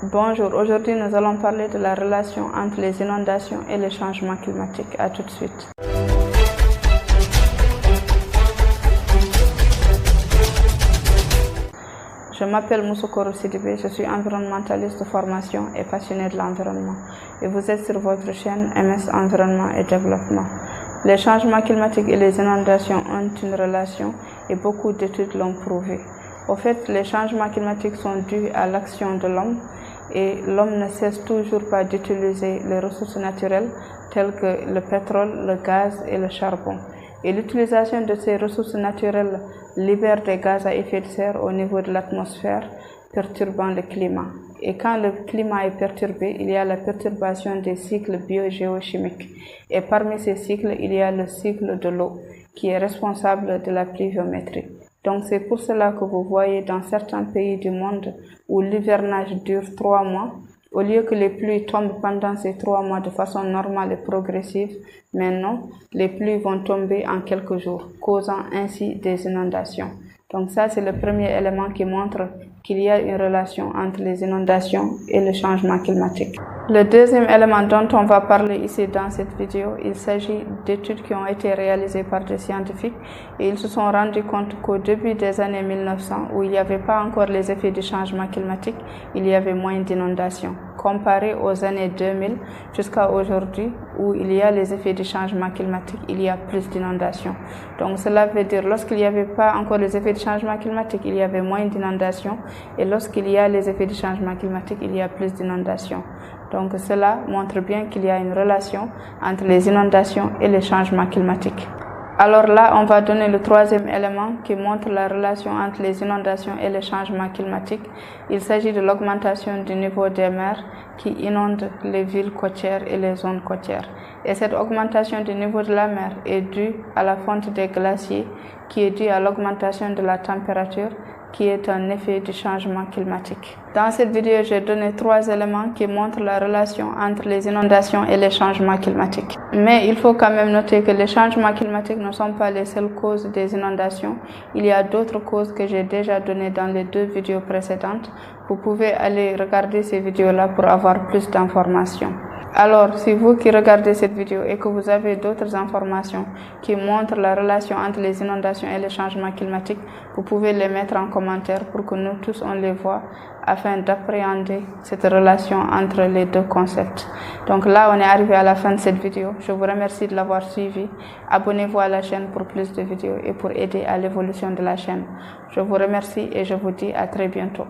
Bonjour, aujourd'hui nous allons parler de la relation entre les inondations et les changements climatiques. À tout de suite. Je m'appelle Moussokoro Sidibé, je suis environnementaliste de formation et passionné de l'environnement. Et vous êtes sur votre chaîne MS Environnement et Développement. Les changements climatiques et les inondations ont une relation et beaucoup d'études l'ont prouvé. Au fait, les changements climatiques sont dus à l'action de l'homme et l'homme ne cesse toujours pas d'utiliser les ressources naturelles telles que le pétrole, le gaz et le charbon. Et l'utilisation de ces ressources naturelles libère des gaz à effet de serre au niveau de l'atmosphère, perturbant le climat. Et quand le climat est perturbé, il y a la perturbation des cycles biogéochimiques. Et parmi ces cycles, il y a le cycle de l'eau, qui est responsable de la pluviométrie. Donc c'est pour cela que vous voyez dans certains pays du monde où l'hivernage dure 3 mois, au lieu que les pluies tombent pendant ces 3 mois de façon normale et progressive, mais non, les pluies vont tomber en quelques jours, causant ainsi des inondations. Donc ça, c'est le premier élément qui montre qu'il y a une relation entre les inondations et le changement climatique. Le deuxième élément dont on va parler ici dans cette vidéo, il s'agit d'études qui ont été réalisées par des scientifiques et ils se sont rendus compte qu'au début des années 1900, où il n'y avait pas encore les effets du changement climatique, il y avait moins d'inondations, comparé aux années 2000 jusqu'à aujourd'hui, où il y a les effets du changement climatique, il y a plus d'inondations. Donc cela veut dire lorsqu'il n'y avait pas encore les effets du changement climatique, il y avait moins d'inondations, et lorsqu'il y a les effets du changement climatique, il y a plus d'inondations. Donc cela montre bien qu'il y a une relation entre les inondations et les changements climatiques. Alors là, on va donner le troisième élément qui montre la relation entre les inondations et les changements climatiques. Il s'agit de l'augmentation du niveau des mers qui inonde les villes côtières et les zones côtières. Et cette augmentation du niveau de la mer est due à la fonte des glaciers, qui est due à l'augmentation de la température, qui est un effet du changement climatique. Dans cette vidéo, j'ai donné 3 éléments qui montrent la relation entre les inondations et les changements climatiques. Mais il faut quand même noter que les changements climatiques ne sont pas les seules causes des inondations. Il y a d'autres causes que j'ai déjà données dans les 2 vidéos précédentes. Vous pouvez aller regarder ces vidéos-là pour avoir plus d'informations. Alors, si vous qui regardez cette vidéo et que vous avez d'autres informations qui montrent la relation entre les inondations et les changements climatiques, vous pouvez les mettre en commentaire pour que nous tous on les voit afin d'appréhender cette relation entre les 2 concepts. Donc là, on est arrivé à la fin de cette vidéo. Je vous remercie de l'avoir suivi. Abonnez-vous à la chaîne pour plus de vidéos et pour aider à l'évolution de la chaîne. Je vous remercie et je vous dis à très bientôt.